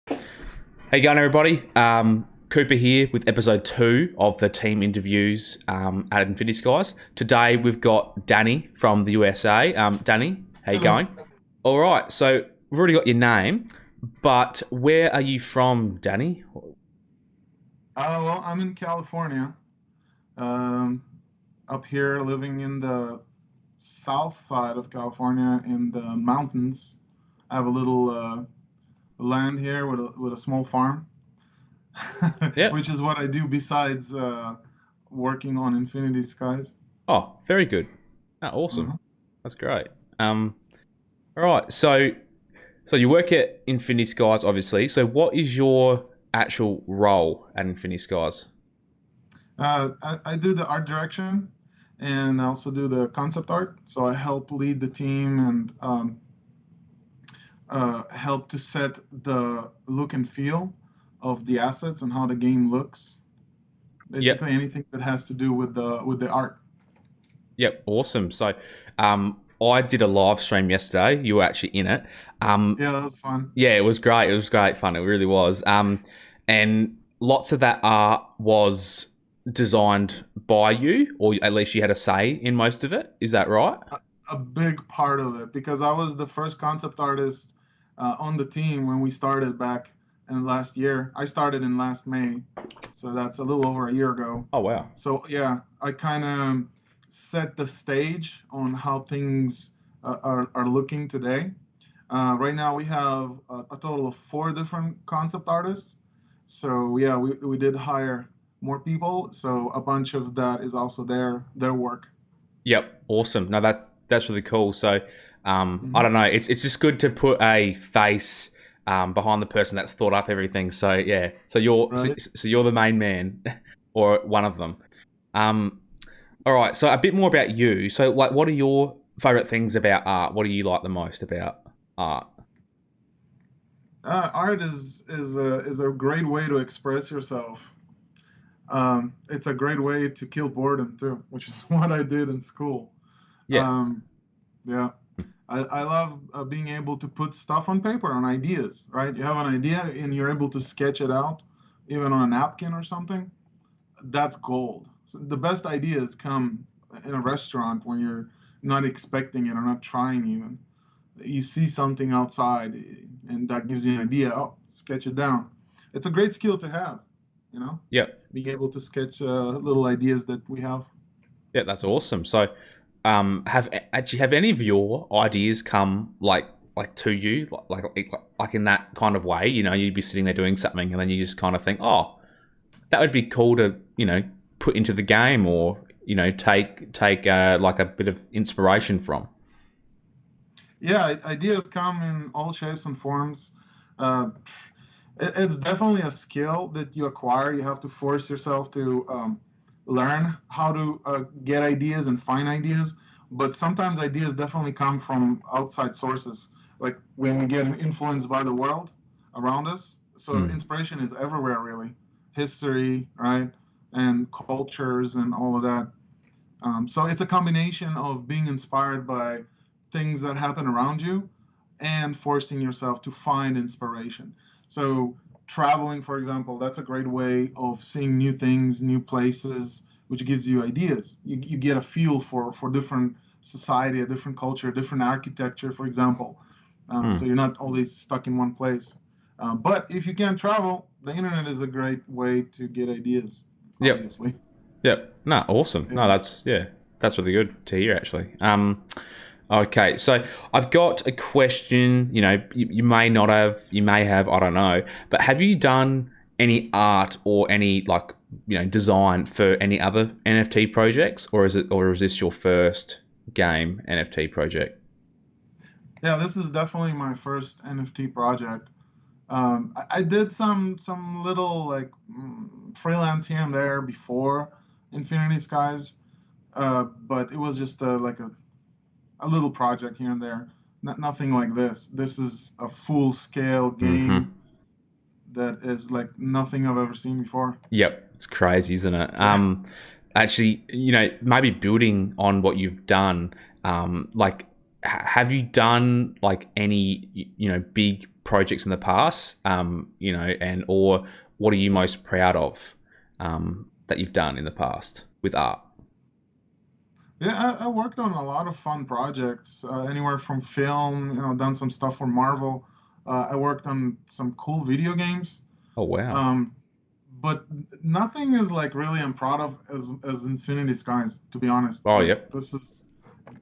Hey, going everybody. Cooper here with episode 2 of the team interviews at Infinity Skies. Today we've got Danny from the USA. Danny, how you Hello. going? All right, so we've already got your name, but where are you from, Danny? Well, I'm in California, um, up here living in the south side of California in the mountains. I have a little land here with a small farm, Yep. which is what I do besides working on Infinity Skies. Oh, very good. Oh, awesome. Uh-huh. That's great. Um, all right, so you work at Infinity Skies, obviously. So what is your actual role at Infinity Skies? I do the art direction and I also do the concept art. So I help lead the team and help to set the look and feel of the assets and how the game looks. Yep. Basically, anything that has to do with the art. Yep, awesome. So, I did a live stream yesterday. You were actually in it. Yeah, that was fun. Yeah, it was great. It was great fun. It really was. And lots of that art was designed by you, or at least you had a say in most of it. Is that right? A big part of it because I was the first concept artist on the team when we started back in last year. I started in last May, so that's a little over a year ago. Oh wow. So yeah, I kind of set the stage on how things are looking today. Right now we have a total of four different concept artists. So yeah, we did hire more people. So a bunch of that is also their work. Yep, awesome. No, that's really cool. So, I Hmm. don't know. It's just good to put a face behind the person that's thought up everything. So yeah. Right. So you're the main man, or one of them. Um, All right. So a bit more about you. So like, what are your favorite things about art? What do you like the most about art? Art is a great way to express yourself. It's a great way to kill boredom too, which is what I did in school. Yeah. Um, yeah. I love being able to put stuff on paper, on ideas, right? You have an idea and you're able to sketch it out, even on a napkin or something. That's gold. So the best ideas come in a restaurant when you're not expecting it or not trying even. You see something outside and that gives you an idea. Oh, sketch it down. It's a great skill to have, you know, Yeah. being able to sketch little ideas that we have. Yeah. That's awesome. So, have any of your ideas come like to you like in that kind of way? You know, you'd be sitting there doing something, and then you just kind of think, oh, that would be cool to put into the game, or take like a bit of inspiration from. Yeah, ideas come in all shapes and forms. Uh, it's definitely a skill that you acquire. You have to force yourself to learn how to get ideas and find ideas. But sometimes ideas definitely come from outside sources, like when we get influenced by the world around us. So Hmm. inspiration is everywhere, really. History, right? And cultures and all of that. So it's a combination of being inspired by things that happen around you and forcing yourself to find inspiration. So traveling, for example, that's a great way of seeing new things, new places, which gives you ideas. You get a feel for different society, a different culture, different architecture, for example. So Hmm. you're not always stuck in one place. But if you can't travel, the internet is a great way to get ideas, Yep. obviously. Yep. No, awesome. No, Yeah. that's really good to hear actually. Okay, so I've got a question. You may not have, you may have, I don't know, but have you done any art or any like design for any other NFT projects, or is this your first game NFT project? Yeah, this is definitely my first NFT project. I did some little like freelance here and there before Infinity Skies, but it was just a little project here and there. Nothing like this. This is a full scale Mm-hmm. game that is like nothing I've ever seen before. Yep, it's crazy, isn't it? Yeah. Actually, maybe building on what you've done, like. have you done like any big projects in the past? And or what are you most proud of that you've done in the past with art? Yeah, I worked on a lot of fun projects, anywhere from film, done some stuff for Marvel. I worked on some cool video games. Oh wow. Um, but nothing is like really I'm proud of as Infinity Skies, to be honest. Oh Like yep. this is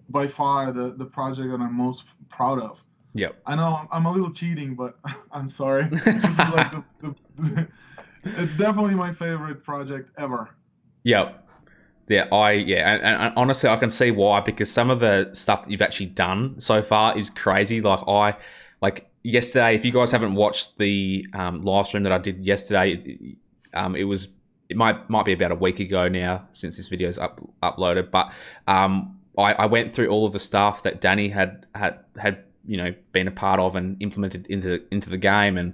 by far the project that I'm most proud of. Yep. I know I'm a little cheating, but I'm sorry. This is like it's definitely my favorite project ever. Yep. And honestly, I can see why, because some of the stuff that you've actually done so far is crazy. Like yesterday. If you guys haven't watched the live stream that I did yesterday, it might be about a week ago now since this video's uploaded. But I went through all of the stuff that Danny had been a part of and implemented into the game, and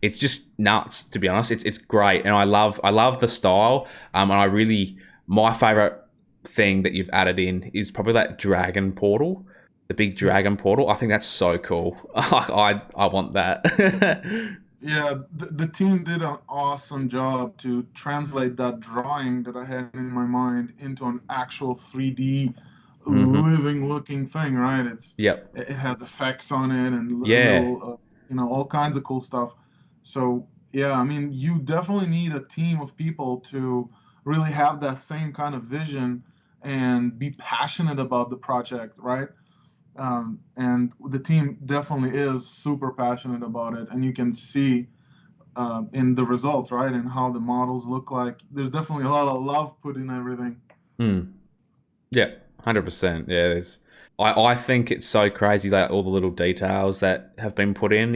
it's just nuts, to be honest. It's great, and I love the style. And I really, my favorite thing that you've added in is probably that dragon portal, the big dragon portal. I think that's so cool. I want that. Yeah, the team did an awesome job to translate that drawing that I had in my mind into an actual 3D hmm living looking thing, right? Yep. It has effects on it and Yeah. little, all kinds of cool stuff. So, yeah, I mean, you definitely need a team of people to really have that same kind of vision and be passionate about the project, right? And the team definitely is super passionate about it, and you can see in the results, right, and how the models look like. There's definitely a lot of love put in everything. Mm. Yeah. 100%. Yeah. I think it's so crazy, like all the little details that have been put in.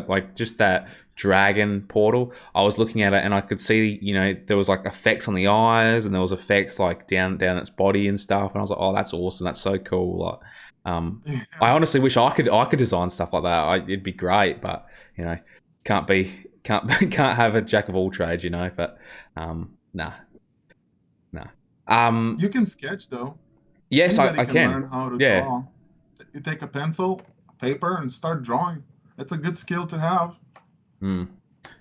Like just that dragon portal. I was looking at it and I could see, there was like effects on the eyes and there was effects like down its body and stuff. And I was like, oh, that's awesome. That's so cool. Like, I Yeah, honestly wish I could design stuff like that. It'd be great, but you know, can't can't have a jack of all trades. But nah, nah. you can sketch though. Yes, Anybody I can can. learn how to Yeah. draw. You take a pencil, paper, and start drawing. It's a good skill to have. Mm.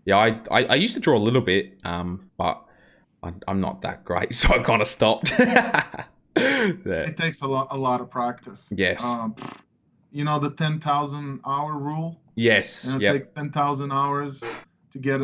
Yeah, I used to draw a little bit, but I'm not that great, so I kind of stopped. Yeah. It takes a lot of practice. Yes. The 10,000 hour rule. Yes. It Yep. takes 10,000 hours to get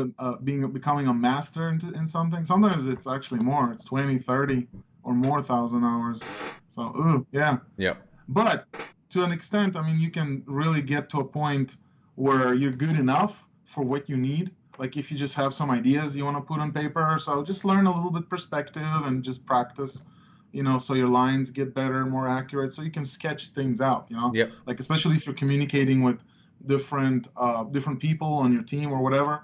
becoming a master in something. Sometimes it's actually more. It's 20, 30, or more thousand hours. So, ooh, yeah. Yep. But to an extent, I mean, you can really get to a point where you're good enough for what you need. Like if you just have some ideas you want to put on paper, so just learn a little bit perspective and just practice, so your lines get better and more accurate, so you can sketch things out. Yep. Like especially if you're communicating with different people on your team or whatever.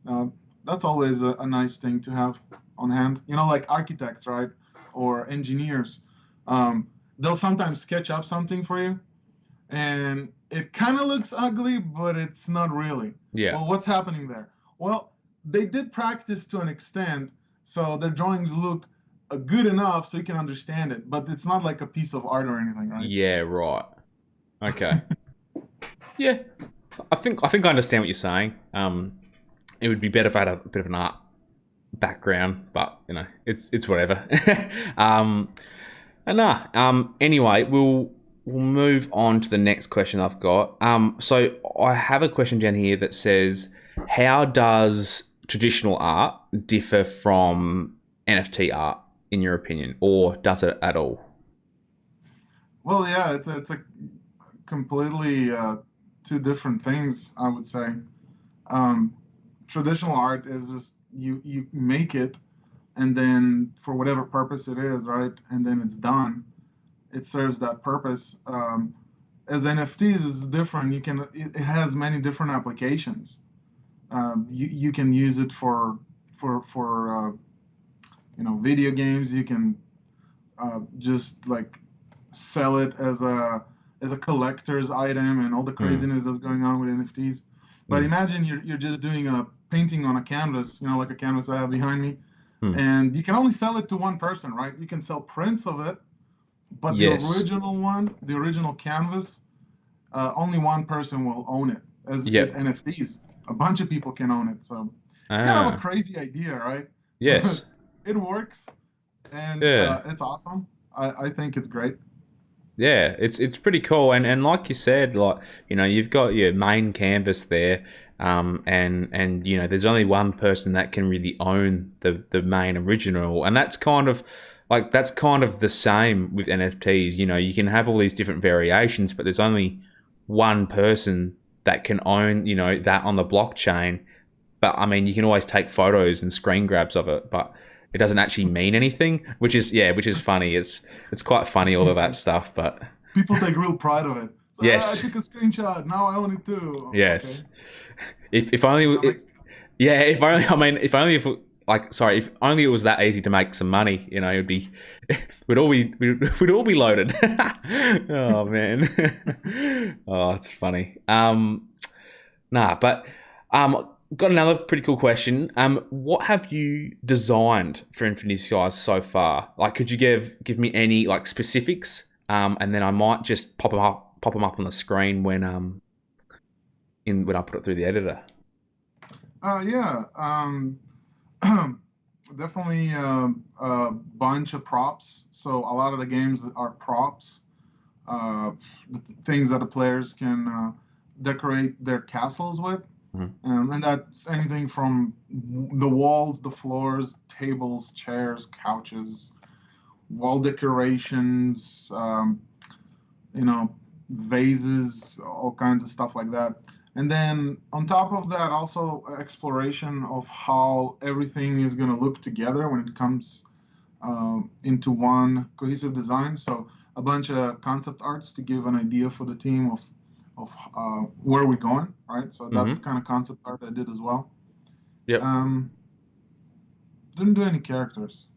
Uh, that's always a nice thing to have on hand. Like architects, right, or engineers. They'll sometimes sketch up something for you, and it kind of looks ugly, but it's not really. Yeah. Well, what's happening there? Well, they did practice to an extent, so their drawings look good enough so you can understand it, but it's not like a piece of art or anything, right? Yeah. Right. Okay. Yeah. I think I understand what you're saying. It would be better if I had a bit of an art background, but it's whatever. um, and nah. Anyway, we'll move on to the next question I've got. So I have a question down here that says, how does traditional art differ from NFT art, in your opinion, or does it at all? Well, yeah, it's a completely two different things, I would say. Um, Traditional art is just you make it, and then for whatever purpose it is, right, and then it's done. It serves that purpose. As NFTs is different. It has many different applications. You can use it for video games. You can just like sell it as a collector's item and all the Hmm. craziness that's going on with NFTs. But Hmm. imagine you're just doing a painting on a canvas, like a canvas I have behind me, Hmm. and you can only sell it to one person, right? You can sell prints of it, but the Yes. original one, the original canvas, only one person will own it. As with Yep. NFTs, a bunch of people can own it. So it's kind of a Ah. crazy idea, right? But Yes. it works, and Yeah. it's awesome. I think it's great. Yeah, it's pretty cool, and like you said, like you've got your main canvas there, and there's only one person that can really own the main original, and that's kind of the same with NFTs. You can have all these different variations, but there's only one person that can own that on the blockchain. But I mean, you can always take photos and screen grabs of it, but it doesn't actually mean anything, which is funny. It's quite funny all of that stuff, but People take real pride of it. So I yes, took a screenshot. Now I own it too. Okay, yes. If only that makes yeah, if only I mean, if only if like sorry, if only it was that easy to make some money, it'd be we'd all be loaded. Oh man. Oh, it's funny. Nah, but got another pretty cool question. What have you designed for Infinity Skies so far? Like, could you give me any like specifics? And then I might just pop them up on the screen when I put it through the editor. yeah. Definitely a bunch of props. So a lot of the games are props, the things that the players can decorate their castles with. Mhm. And that's anything from the walls, the floors, tables, chairs, couches, wall decorations, you know, vases, all kinds of stuff like that. And then on top of that, also exploration of how everything is going to look together when it comes into one cohesive design. So a bunch of concept arts to give an idea for the team of where we're going, right? So that Mhm. kind of concept art I did as well. Yep. Um, didn't do any characters.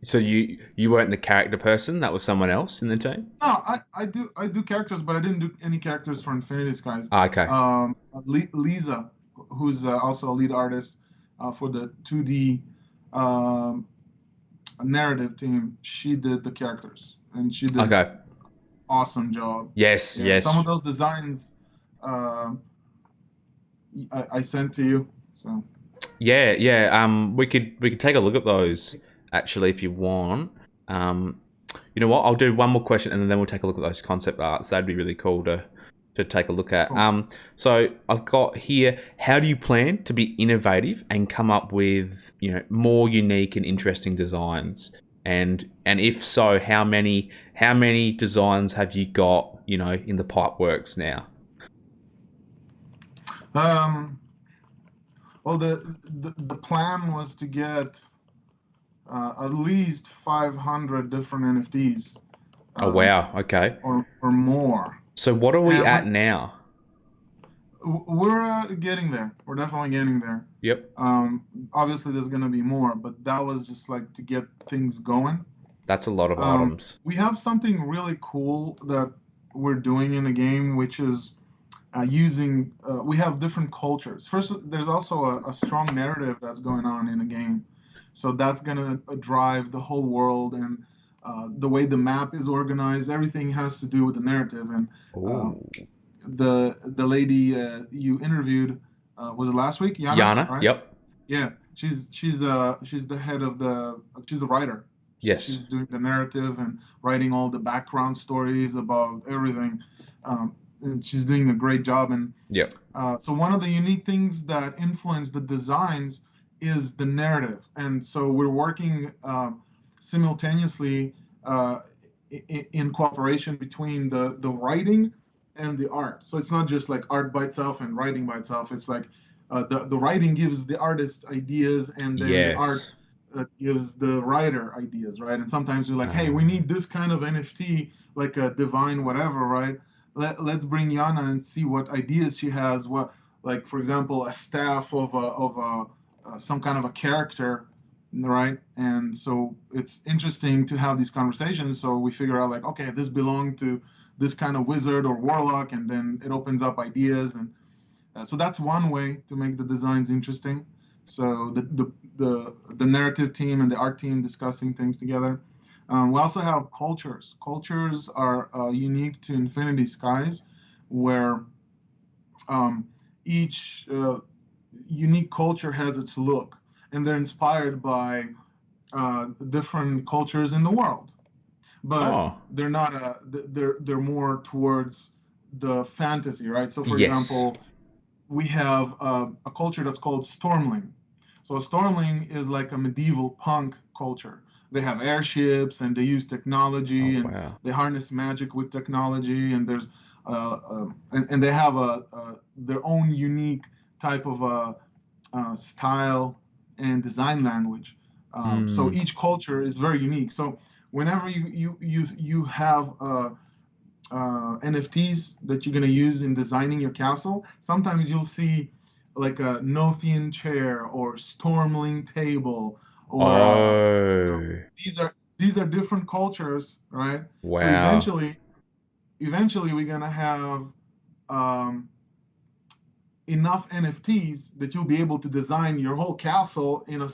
So you weren't the character person. That was someone else in the team. No, I do characters, but I didn't do any characters for Infinity Skies. Ah, okay. Lisa, who's also a lead artist for the 2D um, narrative team, she did the characters, and she did Okay. awesome job. Yes. Yeah, some of Yes. those designs uh, I sent to you. So Yeah. Yeah. We could take a look at those actually if you want. Um, you know what? I'll do one more question and then we'll take a look at those concept arts. That'd be really cool to take a look at. cool. So I've got here. How do you plan to be innovative and come up with more unique and interesting designs? And if so, how many designs have you got in the pipe works now? Um, well, the plan was to get at least 500 different NFTs Oh um, wow. Okay. or more. So what are we And at now? we're getting there. We're definitely getting there. Yep. Um, Obviously, there's going to be more, but that was just like to get things going. That's a lot of Um, items. we have something really cool that we're doing in the game, which is we have different cultures. First, there's also a strong narrative that's going on in the game. So that's going to drive the whole world and the way the map is organized. Everything has to do with the narrative. And uh, Oh. the lady you interviewed was it last week, Yana, Yana. right? Yep. Yeah, she's the head of the she's the writer. She's Yes. doing the narrative and writing all the background stories about everything. And she's doing a great job. And Yep. so one of the unique things that influence the designs is the narrative. And so we're working simultaneously in cooperation between the writing and the art. So it's not just like art by itself and writing by itself. It's like the writing gives the artist ideas, and then the art Yes. gives the writer ideas, right? And sometimes you're like, hey, we Uh, need this kind of NFT, like a divine whatever, right? Let's bring Yana and see what ideas she has. What, like for example, a staff of some kind of a character, right? And so it's interesting to have these conversations. So we figure out like, okay, this belonged to this kind of wizard or warlock, and then it opens up ideas. And so that's one way to make the designs interesting. So the narrative team and the art team discussing things together. We also have cultures. Cultures are unique to Infinity Skies, where um, each unique culture has its look, and they're inspired by different cultures in the world. But Oh, they're not they're more towards the fantasy, right? So, for yes. example, we have a culture that's called Stormling. So Stormling is like a medieval punk culture. They have airships and they use technology Oh, and wow. they harness magic with technology and there's and they have their own unique type of style and design language. So Mm. each culture is very unique. So whenever you have NFTs that you're going to use in designing your castle, sometimes you'll see like a Nothian chair or Stormling table, or Oh, these are different cultures, right? So wow. eventually we're going to have um, enough NFTs that you'll be able to design your whole castle in a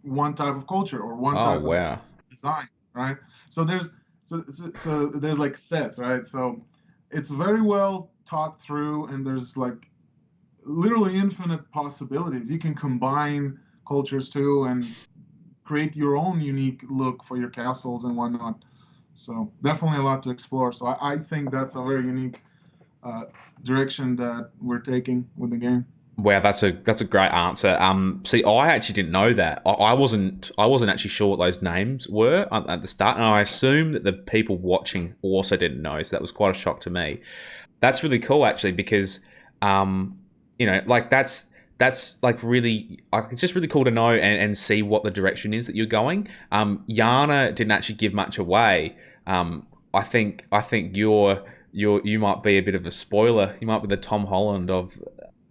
one type of culture or one Oh, type of wow. design, right? So there's like sets, right? So it's very well thought through, and there's like literally infinite possibilities. You can combine cultures too, and create your own unique look for your castles and whatnot. So definitely a lot to explore. So I think that's a very unique uh, direction that we're taking with the game. Wow, that's a great answer. See, I actually didn't know that. I wasn't actually sure what those names were at the start, and I assume that the people watching also didn't know. So that was quite a shock to me. That's really cool, actually, because um, like that's like really like it's just really cool to know and see what the direction is that you're going. Yana didn't actually give much away. I think you might be a bit of a spoiler. You might be the Tom Holland of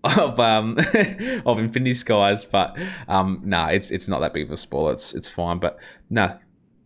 of Infinity Skies, but nah, it's not that big of a spoiler. It's fine, but no,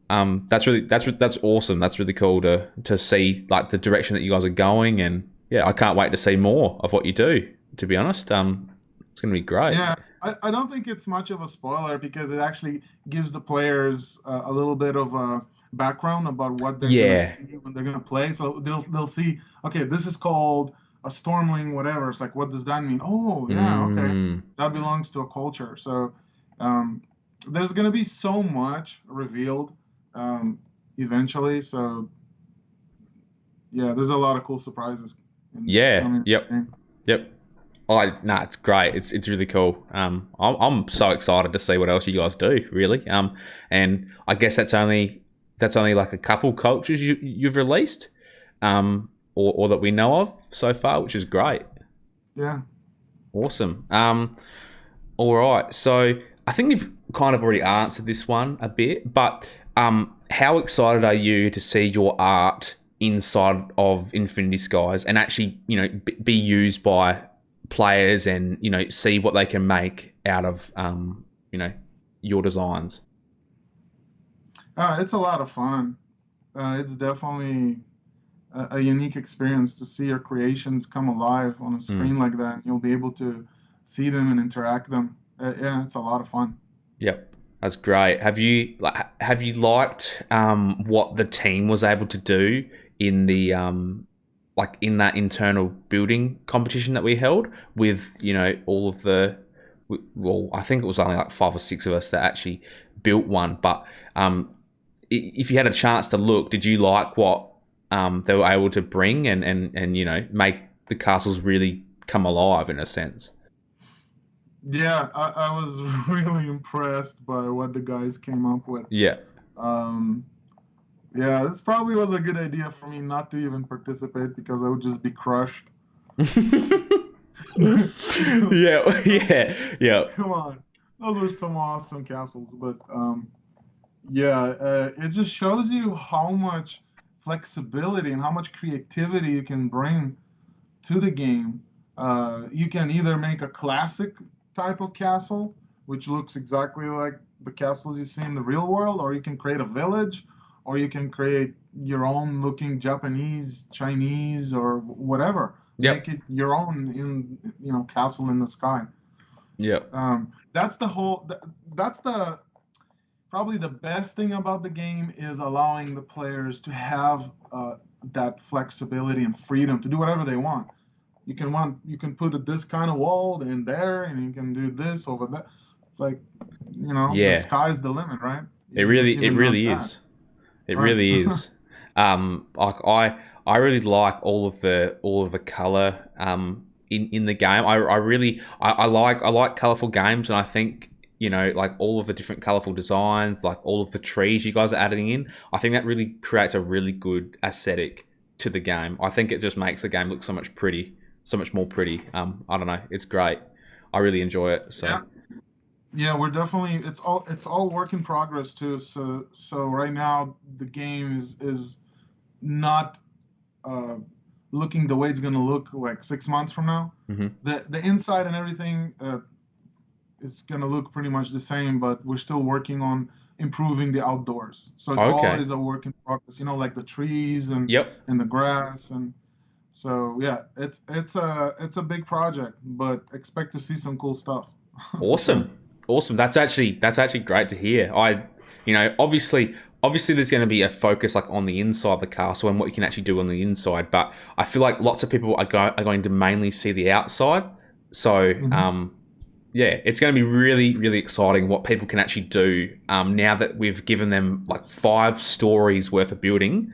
that's awesome. That's really cool to see like the direction that you guys are going, and yeah, I can't wait to see more of what you do. To be honest, it's gonna be great. Yeah, I don't think it's much of a spoiler because it actually gives the players a little bit of a background about what they're gonna Yeah. see when they're gonna play. So they'll see, okay, this is called a Stormling, whatever. It's like, what does that mean? Oh, yeah, okay, Mm, that belongs to a culture. So um, there's gonna be so much revealed um, eventually. So yeah, there's a lot of cool surprises in yeah. coming. Yep. Yep. Nah, it's great. It's really cool. I'm so excited to see what else you guys do. Really. And I guess that's only like a couple cultures you've released, or that we know of so far, which is great. Yeah. Awesome. All right. So I think you've kind of already answered this one a bit, but how excited are you to see your art inside of Infinity Skies and actually, be used by players and see what they can make out of you know, your designs? It's a lot of fun. It's definitely a unique experience to see your creations come alive on a Mm. screen like that. You'll be able to see them and interact them. Yeah, it's a lot of fun. Yep. That's great. Have you liked what the team was able to do in the like in that internal building competition that we held with all of the well, I think it was only like 5 or 6 of us that actually built one, but if you had a chance to look, did you like what they were able to bring and make the castles really come alive in a sense? Yeah, I was really impressed by what the guys came up with. Yeah. Um, yeah, this probably was a good idea for me not to even participate because I would just be crushed. Yeah, yeah, yeah. Come on, those are some awesome castles, but yeah, it just shows you how much flexibility and how much creativity you can bring to the game. You can either make a classic type of castle, which looks exactly like the castles you see in the real world, or you can create a village, or you can create your own looking Japanese, Chinese, or whatever. Make Yep. it your own in castle in the sky. Yep. That's the whole. That's the probably the best thing about the game is allowing the players to have that flexibility and freedom to do whatever they want. You can put this kind of wall in there, and you can do this over there. It's like, the Yeah, sky's the limit, right? it You can really, it even run really that, is. It right? really is. Like I really like all of the color in the game. I really I like colorful games, and I think like all of the different colorful designs, like all of the trees you guys are adding in. I think that really creates a really good aesthetic to the game. I think it just makes the game look so much more pretty. I don't know, it's great. I really enjoy it. So Yeah, yeah, we're definitely it's all work in progress too. So right now the game is not uh, looking the way it's gonna look like 6 months from now. hmm The inside and everything is gonna look pretty much the same, but we're still working on improving the outdoors. So it's okay, always a work in progress. Like the trees yep. and the grass, and so yeah, it's a big project, but expect to see some cool stuff for sure. Awesome. Awesome. That's actually great to hear. Obviously there's going to be a focus like on the inside of the castle and what you can actually do on the inside, but I feel like lots of people are going to mainly see the outside. So, Hmm. yeah, it's going to be really, really exciting what people can actually do now that we've given them like 5 stories worth of building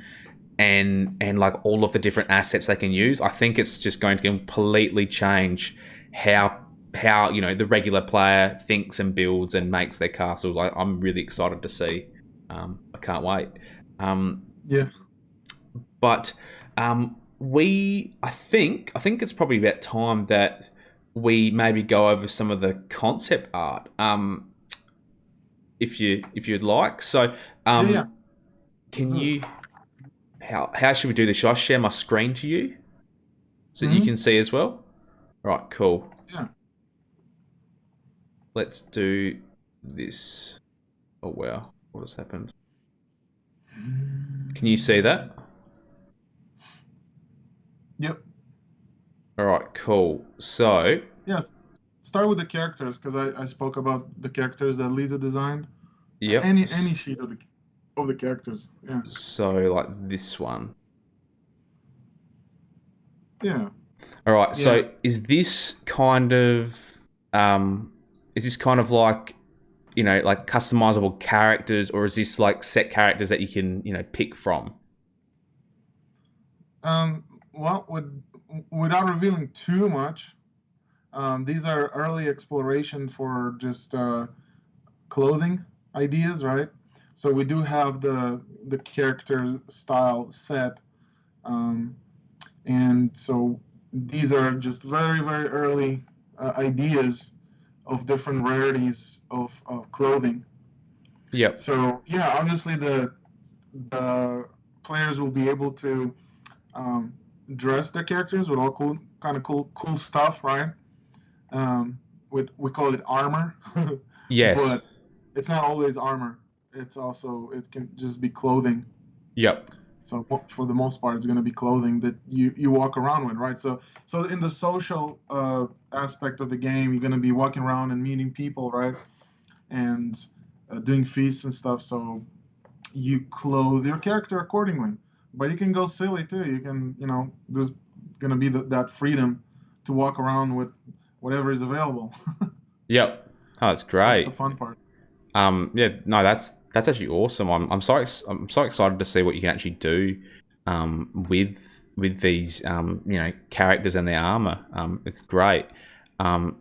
and like all of the different assets they can use. I think it's just going to completely change how the regular player thinks and builds and makes their castle. Like I'm really excited to see. I can't wait. Um, Yeah. but I think it's probably about time that we maybe go over some of the concept art. If you'd like. So, Yeah, yeah. um, Let's can do it. you how should we do this? Should I share my screen to you so that you Hmm. can see as well? Right, cool. Yeah. Let's do this. Oh wow, what has happened? Can you see that? Yep. All right, cool. So, Yes. Start with the characters because I spoke about the characters that Lisa designed. yep. Any sheet of the characters. Yeah. So like this one. Yeah. All right. Yeah. So um is this kind of like like customizable characters, or is this like set characters that you can pick from? Well, without revealing too much, these are early exploration for just clothing ideas, right? So we do have the character style set, um, and so these are just very very early ideas of different rarities of clothing. Yep. So yeah, obviously the players will be able to um, dress their characters with all cool stuff, right? We call it armor, Yes. but it's not always armor. It can just be clothing. Yep. So for the most part, it's going to be clothing that you walk around with, right? So in the social aspect of the game, you're going to be walking around and meeting people, right? And doing feasts and stuff. So you clothe your character accordingly. But you can go silly too. You can, there's going to be that freedom to walk around with whatever is available. Yep. Oh, that's That's the great. fun part. Yeah, no, that's actually awesome. I'm so excited to see what you can actually do with these characters and their armor. It's great. Um,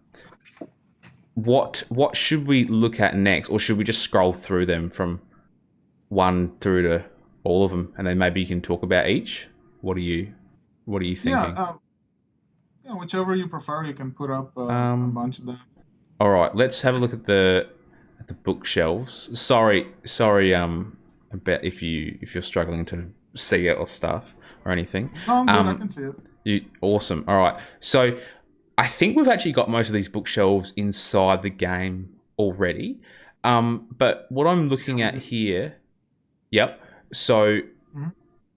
what should we look at next, or should we just scroll through them from one through to all of them, and then maybe you can talk about each? What are you Yeah, thinking? whichever you prefer, you can put up a Um, bunch of them. all right, let's have a look at the bookshelves. Sorry, about if you're struggling to see it or stuff or anything. No, I'm good. I Um, can see it. awesome. All right, so I think we've actually got most of these bookshelves inside the game already. But what I'm Yeah, looking we at did. here, yep. So Mhm.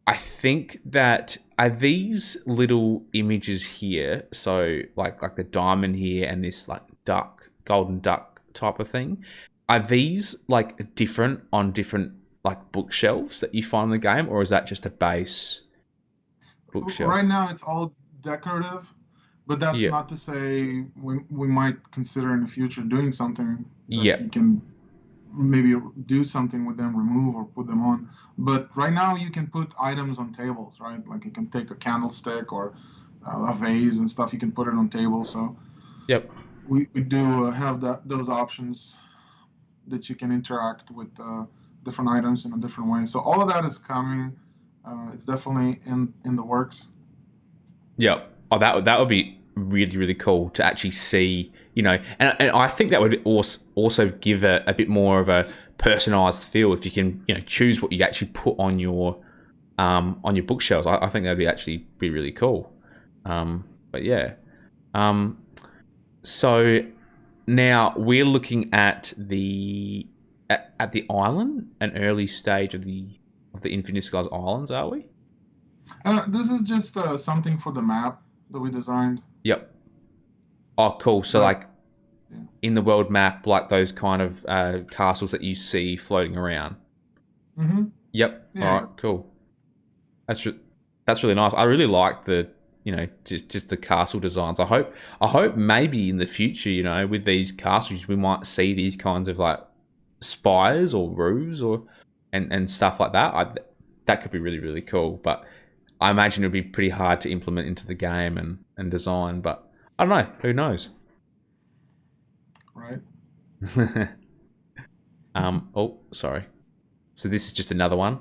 I think that are these little images here. So like the diamond here and this like duck, golden duck type of thing. are these like different on different like bookshelves that you find in the game, or is that just a base bookshelf? Right now, it's all decorative, but that's Yeah, not to say we might consider in the future doing something that yeah, you can maybe do something with them, remove or put them on. But right now, you can put items on tables, right? Like you can take a candlestick or a vase and stuff. You can put it on tables. So yep, we do have those options that you can interact with different items in a different way. So all of that is coming. It's definitely in the works. yep. Oh, that would be really really cool to actually see. And I think that would also give a bit more of a personalized feel if you can choose what you actually put on your bookshelves. I think that'd actually be really cool. But yeah. Um, so now we're looking at the island, an early stage of the Infinite Skies Islands, are we? This is just something for the map that we designed, Yep. Oh, cool. So but like yeah. in the world map, like those kind of castles that you see floating around. Hmm. Yep. All Yeah, right. Cool. That's that's really nice. I really like the just the castle designs. I hope maybe in the future with these castles we might see these kinds of like spires or roofs or and stuff like that. That could be really really cool. But I imagine it'd be pretty hard to implement into the game and design. But I don't know. Who knows? right. Oh, sorry. So this is just another one.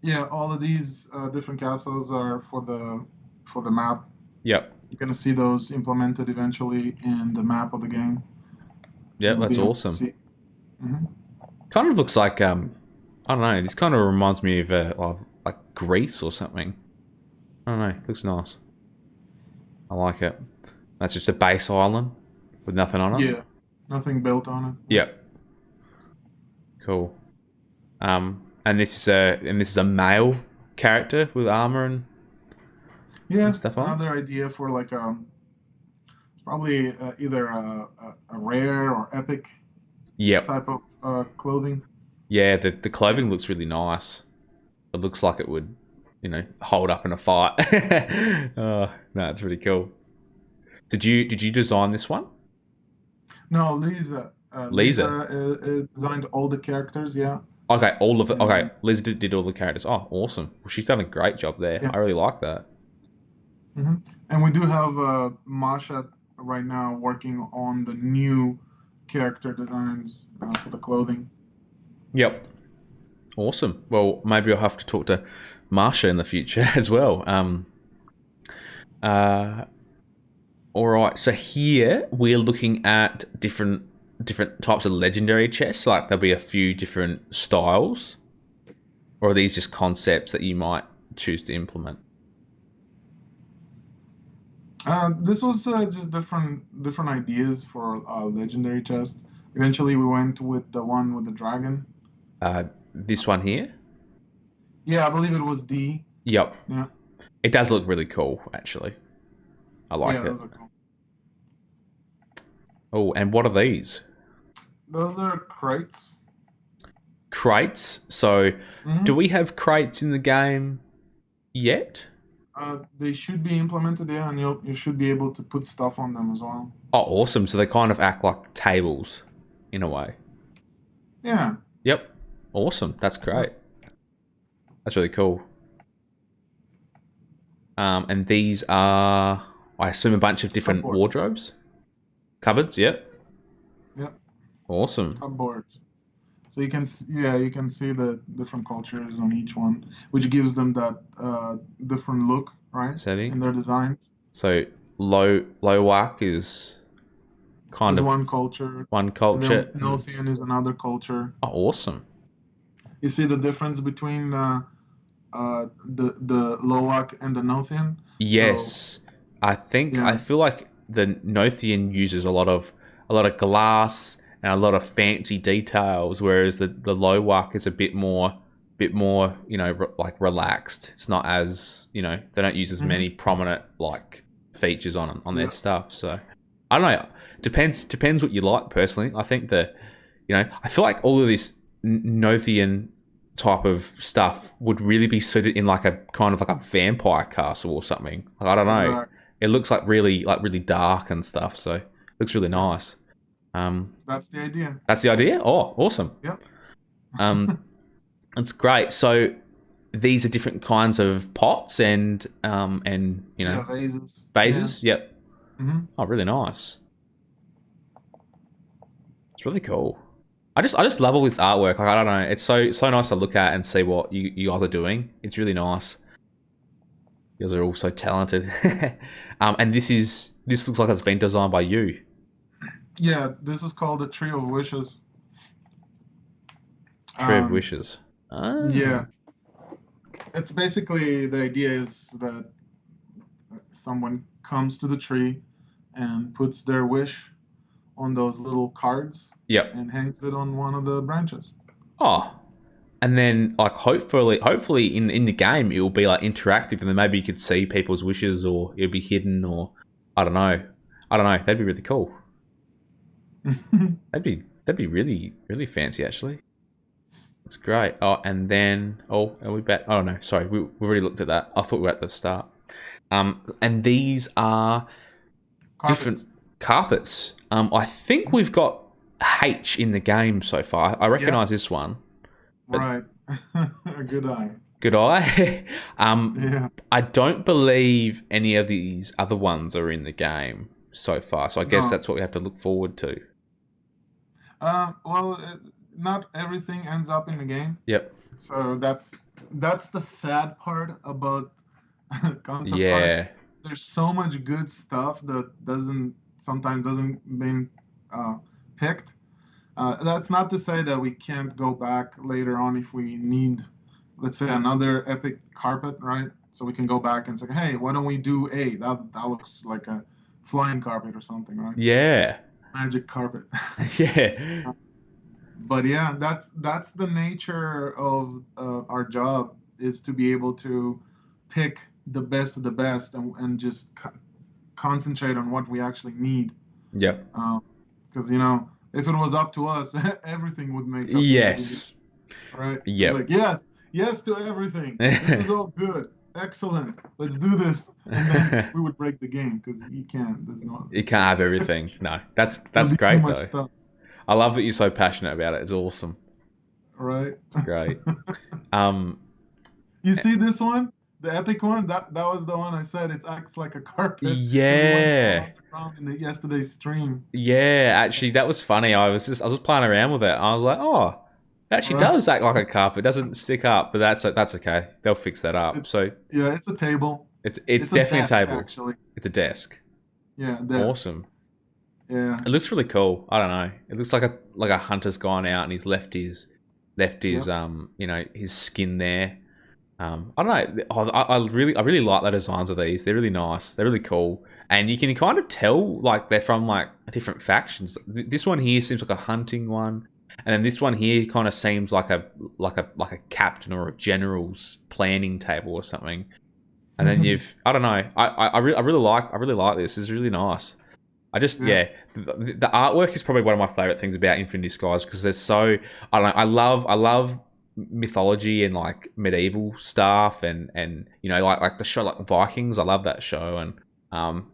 Yeah, all of these different castles are for the map. Yep. You're gonna see those implemented eventually in the map of the game. Yep. You'll be That's able to awesome. see. Hmm. Kind of looks like I don't know. This kind of reminds me of like Greece or something. I don't know. It looks nice. I like it. That's just a base island with nothing on it. Yeah, nothing built on it. Yeah. Yep. Cool. And this is a male character with armor and Yeah, stuff on. another idea for like it's probably either a rare or epic Yep. type of clothing. Yeah. The clothing looks really nice. It looks like it would, hold up in a fight. Oh no, it's really cool. Did you design this one, No, Lisa. Lisa Lisa? designed all the characters. Yeah, Okay, all of it. Okay, and Liz did all the characters. Oh, awesome. Well, she's done a great job there. yeah. I really like that. Hmm. And we do have Masha right now working on the new character designs for the clothing. Yep. Awesome. Well, maybe I'll have to talk to Marsha in the future as well. Uh, all right. So here we're looking at different types of legendary chests. Like there'll be a few different styles, or are these just concepts that you might choose to implement? This was just different ideas for legendary chest. Eventually, we went with the one with the dragon. This one here. Yeah, I believe it was D. Yep. Yeah, It does look really cool, actually. I like yeah, it. those are cool. Oh, and what are these? Those are crates. Crates. So, do Hmm. we have crates in the game yet? They should be implemented, yeah, and you should be able to put stuff on them as well. Oh, awesome. So they kind of act like tables in a way. Yeah, Yep. Awesome. That's yeah. great. That's really cool. And these are, I assume, a bunch of different Cupboards. wardrobes, cupboards. Yep. Yeah, Awesome. cupboards. So yeah, you can see the different cultures on each one, which gives them that different look, right, in Setting. their designs. So low whack is kind Is of one culture, one and then culture. Nothian is another culture. Oh, awesome. You see the difference between the Lowak and the Nothian. So Yes, I yeah, feel like the Nothian uses a lot of glass and a lot of fancy details, whereas the Lowak is a bit more like relaxed. It's not as they don't use as hmm, many prominent like features on their yeah, stuff. So I don't know. Depends what you like personally. I think You know, I feel like all of this Nothian type of stuff would really be suited in like a kind of like a vampire castle or something. Like, I don't know. Exactly. It looks like really dark and stuff, so it looks really nice. That's the idea. That's the idea. Oh, awesome. Yep. That's great. So these are different kinds of pots and you know, Vases. vases. Yep. Hmm. Oh, really nice. It's really cool. I just love all this artwork. Like, I don't know, it's so nice to look at and see what you guys are doing. It's really nice. You guys are all so talented. And this looks like it's been designed by you. Yeah, this is called the Tree of Wishes. Tree of Um, Wishes. Ah. yeah, it's basically the idea is that someone comes to the tree and puts their wish on those little cards Yep. and hangs it on one of the branches. Oh. And then, like, hopefully in the game it will be like interactive, and then maybe you could see people's wishes, or it'll be hidden, or I don't know. That'd be really cool. That'd be really fancy, actually. That's great. Oh, and then are we back? Oh no, sorry, we already looked at that. I thought we were at the start. And these are different carpets. I think we've got H in the game so far. I recognize this one. Right. Good eye. Good eye. Yeah. I don't believe any of these other ones are in the game so far. So I guess No. that's what we have to look forward to. Well, not everything ends up in the game. Yep. So that's the sad part about concept art. Yeah. There's so much good stuff that sometimes doesn't being picked. That's not to say that we can't go back later on if we need, let's say, another epic carpet, right? So we can go back and say, hey, why don't we do A? That looks like a flying carpet or something, right? Yeah. Magic carpet. Yeah. But yeah, that's the nature of our job, is to be able to pick the best of the best and just concentrate on what we actually need. Yep. Because if it was up to us, everything would make up. Yes. Right? Yep. It's like, yes to everything. This is all good. Excellent. Let's do this. And then we would break the game, because you can't. There's no. You can't have everything. No, that's there'll be great too much though. stuff, I love that you're so passionate about it. It's awesome. right? It's great. You see this one, the epic one. That was the one I said. It acts like a carpet. Yeah. In yesterday's stream. Yeah, actually, that was funny. I was playing around with it. I was like, oh, it actually does act like a carpet. It doesn't stick up, but that's okay. They'll fix that up. So yeah, it's a table. it's It's definitely desk, a table. Actually, It's a desk. yeah, desk. Awesome. Yeah, It looks really cool. I don't know. It looks like a hunter's gone out and he's left his his skin there. I don't know. I really like the designs of these. They're really nice. They're really cool, and you can kind of tell like they're from like different factions. This one here seems like a hunting one, and then this one here kind of seems like a captain or a general's planning table or something. And then I don't know. I really like this. It's really nice. The artwork is probably one of my favorite things about Infinity Skies, because there's so, I don't know, I love mythology and like medieval stuff, and like the show like Vikings. I love that show, and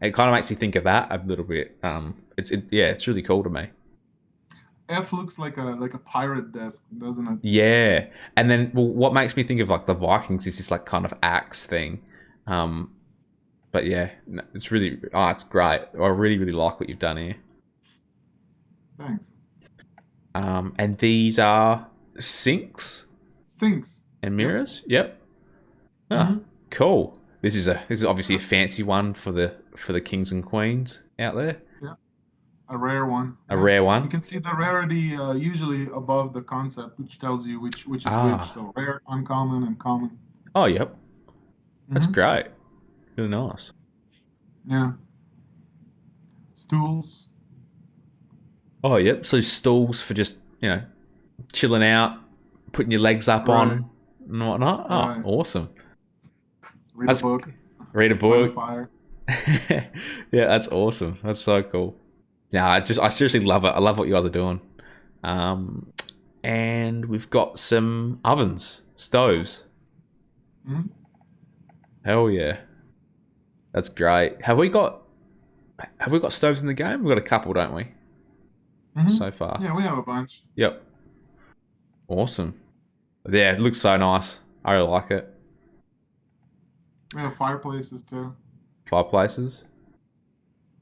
it kind of makes me think of that a little bit. It's really cool to me. F looks like a pirate desk, doesn't it? Yeah, and then what makes me think of like the Vikings is this like kind of axe thing. But yeah, it's really, it's great. I really like what you've done here. Thanks. And these are sinks and mirrors. Yep. Cool. This is obviously a fancy one for the kings and queens out there. Yeah. A rare one. A rare one. You can see the rarity usually above the concept, which tells you which is which. So rare, uncommon, and common. Oh, yep. That's great. Really nice. Yeah. Stools. Oh, yep. So stools for just, chilling out, putting your legs up on and whatnot. Oh, Right. Awesome. Read a book. Read a By the book. fire. Yeah, that's awesome. That's so cool. Yeah, I seriously love it. I love what you guys are doing. And we've got some ovens, stoves. Mhm. Hell yeah, that's great. Have we got stoves in the game? We've got a couple, don't we, Mhm. so far? Yeah, we have a bunch. Yep. Awesome. Yeah, it looks so nice. I really like it. We have fireplaces too. Fireplaces.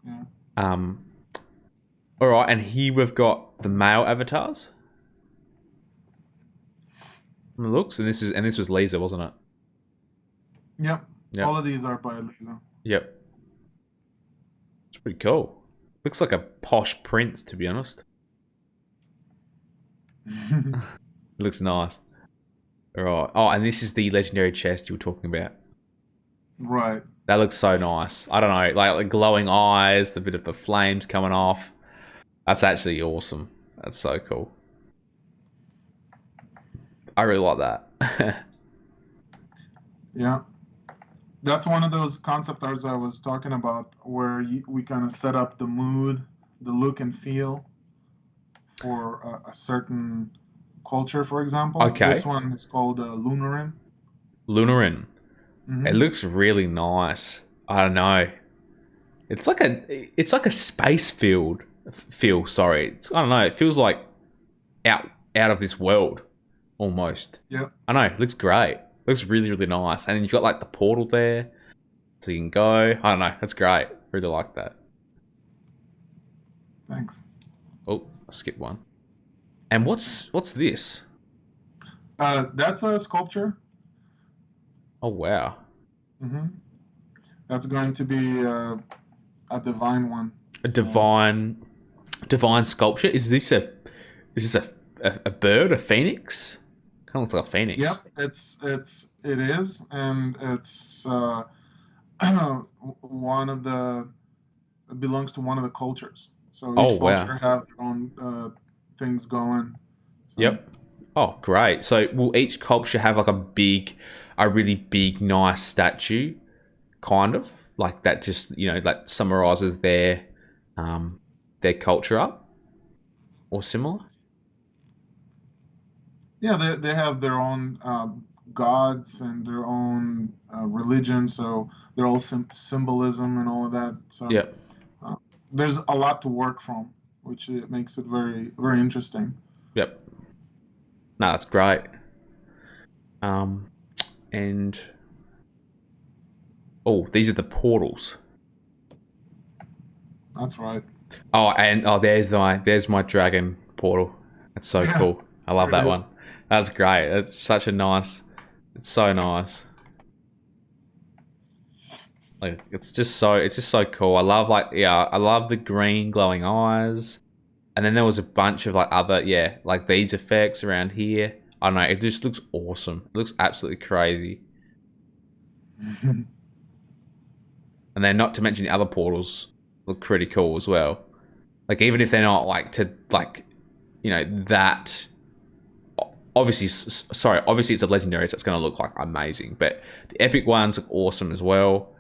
Yeah. Um. All right, and here we've got the male avatars. From the looks, and this was Lisa, wasn't it? Yep. All Yep. of these are by Lisa. Yep. It's pretty cool. Looks like a posh prince, to be honest. It looks nice. All right. Oh, and this is the legendary chest you were talking about. Right. That looks so nice. I don't know, like the glowing eyes, the bit of the flames coming off. That's actually awesome. That's so cool. I really like that. Yeah. That's one of those concept arts I was talking about where we kind of set up the mood, the look and feel for a certain culture, for example. This Okay. one is called Lunarin. Lunarin. It Hmm. looks really nice. I don't know. It's like a space field feel. Sorry, I don't know. It feels like out of this world almost. Yep. I know. It looks great. Looks really really nice. And then you've got like the portal there, so you can go. I don't know. That's great. Really like that. Thanks. Oh, I skipped one. And what's this? That's a sculpture. Oh wow, Hmm. That's going to be a divine one. a So, divine sculpture. Is this a bird, a phoenix? Kind of looks like a yep, phoenix. it is, and it's one of the it belongs to one of the cultures. So Oh each wow. culture have their own things going. So Yep. Oh, great. So will each culture have like a really big, nice statue, kind of like that? Just that summarizes their culture up or similar. yeah, they have their own gods and their own religion. So they're all symbolism and all of that. So Yep. uh, there's a lot to work from, which makes it very interesting. Yep. No, that's great. Um, and oh, these are the portals. That's right. Oh, and there's my dragon portal. That's so Yeah, cool. I love there it that one. is. That's great. It's such a nice. It's so nice. Like it's just so cool. I love the green glowing eyes. And then there was a bunch of like other like these effects around here. I don't know, it just looks awesome. It looks absolutely crazy. And then not to mention the other portals look pretty cool as well. Like even if they're not like to like that obviously sorry, obviously it's a legendary so it's going to look like amazing, but the epic ones look awesome as well.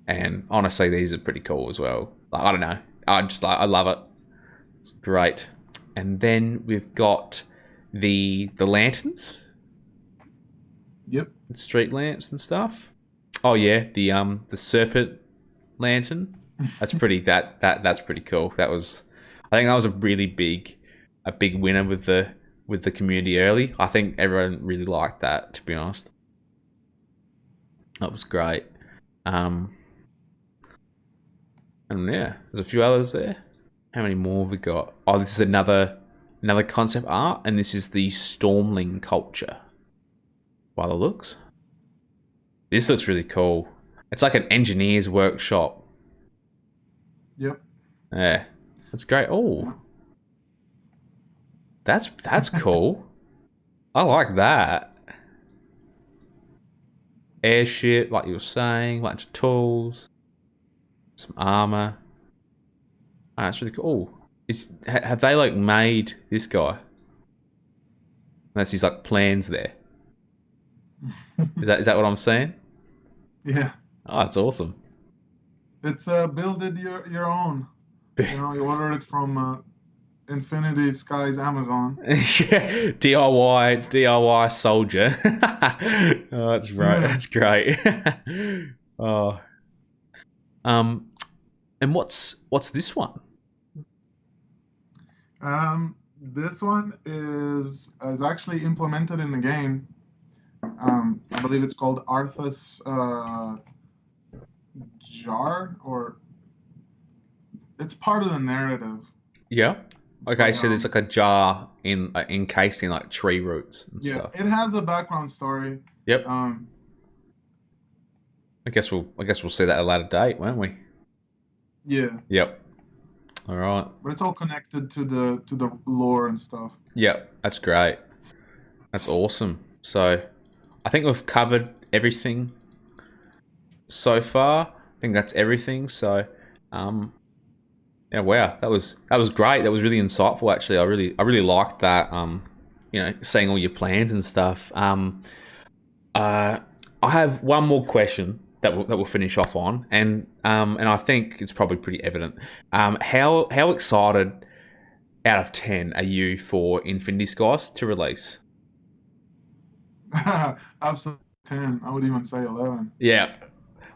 And honestly these are pretty cool as well. Like, I don't know. I love it. It's great. And then we've got the lanterns, Yep. street lamps and stuff. Oh yeah, the serpent lantern. That's pretty that's pretty cool. I think that was a big winner with the community early. I think everyone really liked that, to be honest. That was great. Um and yeah, there's a few others there. How many more have we got? Oh, this is another concept art, and this is the Stormling culture. By the looks, this looks really cool. It's like an engineer's workshop. Yep. Yeah, that's great. Oh, that's cool. I like that. Airship, like you were saying, bunch of tools, some armor. Oh, that's really cool. Have they like made this guy? Unless he's like plans there. Is that what I'm saying? Yeah. Oh, that's awesome. It's build it your own. You order it from Infinity Skies Amazon. Yeah, DIY soldier. Oh, that's right. Yeah. That's great. Oh, um, and what's this one? This one is actually implemented in the game. I believe it's called Arthas Jar, or it's part of the narrative. Yeah. Okay, But so there's like a jar encased in like tree roots and yeah, stuff. it has a background story. Yep. Um, I guess we'll see that at a later date, won't we? yeah, Yep. All right. but it's all connected to the lore and stuff. Yep. That's great. That's awesome. So, I think we've covered everything so far. I think that's everything. So, um, yeah, wow, that was great. That was really insightful. Actually, I really liked that. Seeing all your plans and stuff. I have one more question that we'll finish off on, and I think it's probably pretty evident. How excited out of 10 are you for Infinity Skies to release? Absolutely 10. I would even say 11. Yeah,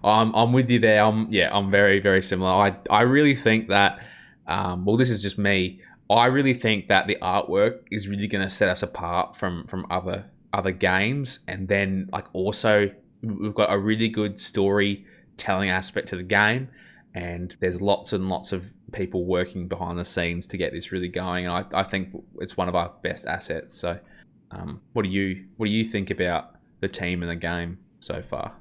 I'm with you there. I'm very very similar. I really think that well, this is just me. I really think that the artwork is really going to set us apart from other games, and then like also we've got a really good storytelling aspect to the game, and there's lots and lots of people working behind the scenes to get this really going. And I think it's one of our best assets. So, what do you think about the team and the game so far?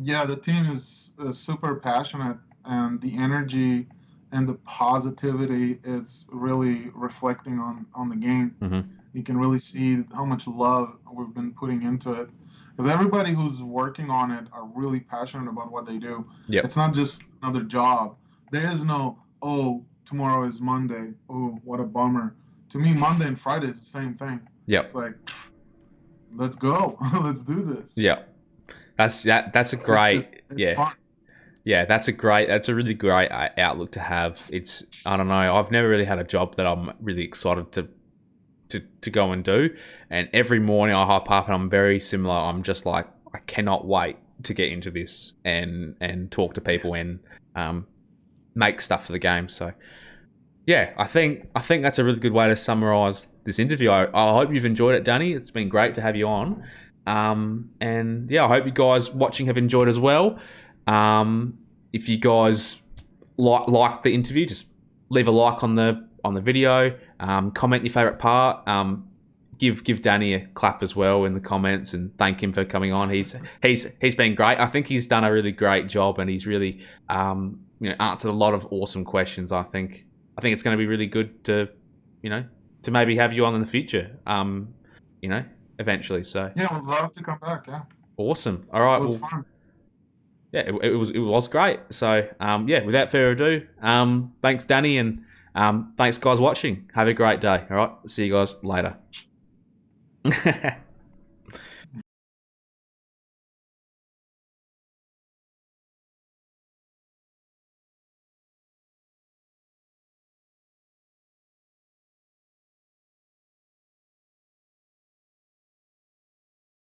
Yeah, the team is super passionate, and the energy and the positivity is really reflecting on the game. Hmm. You can really see how much love we've been putting into it. Because everybody who's working on it are really passionate about what they do. Yep. It's not just another job. There is no, oh, tomorrow is Monday. Oh, what a bummer. To me, Monday and Friday is the same thing. It's Yep. like, let's go. Let's do this. Yep. That's a It's great, just, it's yeah. fun. Yeah, that's a really great outlook to have. It's, I don't know, I've never really had a job that I'm really excited to go and do. And every morning I hop up and I'm very similar. I'm just like, I cannot wait to get into this and talk to people and um, make stuff for the game. So yeah, I think that's a really good way to summarize this interview. I hope you've enjoyed it, Danny. It's been great to have you on. And yeah, I hope you guys watching have enjoyed as well. If you guys like the interview, just leave a like on the video. Comment your favorite part. Give Danny a clap as well in the comments and thank him for coming on. He's been great. I think he's done a really great job and he's really answered a lot of awesome questions. I think it's going to be really good to maybe have you on in the future. Eventually. So Yeah, would love to come back. Yeah, awesome. All it right. was Well, fun. yeah, it was great. So yeah, without further ado, thanks Danny, and thanks guys watching. Have a great day. All right, see you guys later.